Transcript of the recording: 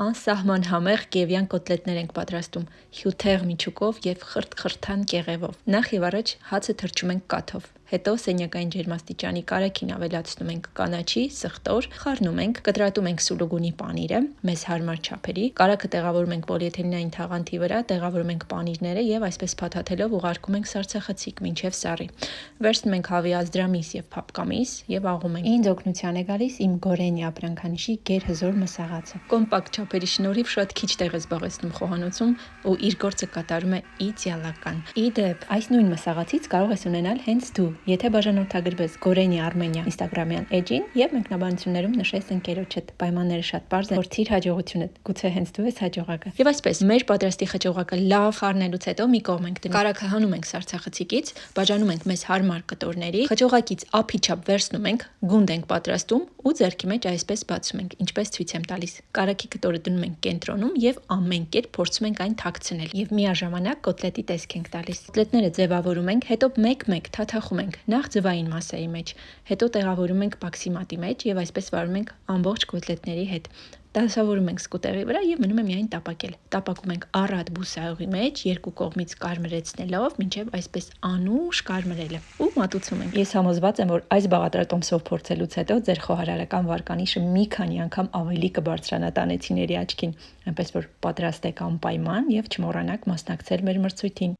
անսահման համեղ կիևյան կոտլետներ ենք պատրաստում հյութեղ միջուկով և խրթխրթան կեղևով։ Նախ և առաջ հացը թրջում ենք կաթով, հետո սենյակային ջերմաստիճանի կարագին ավելացնում ենք կանաչի, սխտոր, խառնում ենք, կտրատում ենք սուլուգունի պանիրը մեզ հարմար չափերի, կարագը տեղավորում ենք պոլիէթիլենային թաղանթի վրա, տեղավորում ենք պանիրները և այսպես փաթաթելով ուղարկում ենք սառցախցիկ մինչև սառի։ Վերցնում ենք հավի ազդրամիս և փափկամիս և աղում ենք։ Ինձ օգնության է գալիս իմ գորենի ապրանքանիշի գերհզոր մսաղացը։ Կոմպակտ չափերի շնորհիվ շատ քիչ տեղ է զբաղեցնում խոհանոցում ու իր գործը կատարում է իդեալական։ Ի դեպ, այս նույն մսաղացից կարող ես ունենալ հենց դու, եթե բաժանորդագրվես Գորենի Armenia Instagram-յան էջին եւ մեկնաբանություններում նշես ընկերոջդ։ Պայմանները շատ պարզ են, փորձիր հաջողությունդ, գուցե հենց դու ես հաջողակը։ Եվ այսպես, մեր պատրաստի խճողակը լավ խառնելուց հետո մի կողմ ենք դնում։ Կարագը հանում ենք սառցախցիկից, բաժանում ենք մեզ հարմար կտորների, խճողակից ափի չափ վերցնում ենք, գունդ ենք պատրաստում ու ձեռքի մեջ այսպես բացում ենք, ինչպես ցույց եմ տալիս։ Կարագի կտորը դնում ենք կենտրոնում եւ ամեն կերպ փորձում ենք այն թաքցնել եւ միաժամանակ կոտլետի տեսք ենք տալիս։ Կոտլետները ձևավորում ենք, հետո մեկ-մեկ թաթախում ենք նախ ձվային մասսայի մեջ, հետո տեղավորում ենք բաքսիմատի մեջ եւ այսպես վարում ենք ամբողջ կոտլետների հետ։ Դասավորում ենք սկուտեղի վրա եւ մնում է միայն տապակել։ Տապակում ենք առատ բուսայուղի մեջ, երկու կողմից կարմրեցնելով, մինչեւ այսպես անուշ կարմրելը ու մատուցում ենք։ Ես համոզված եմ, որ այս բաղադրատոմսով փորձելուց հետո ձեր խոհարարական վարկանիշը մի քանի անգամ ավելի կբարձրանա տանեցիների աչքին, այնպես որ պատրաստեք անպայման եւ չմոռանաք մասնակցել մեր մրցույթին։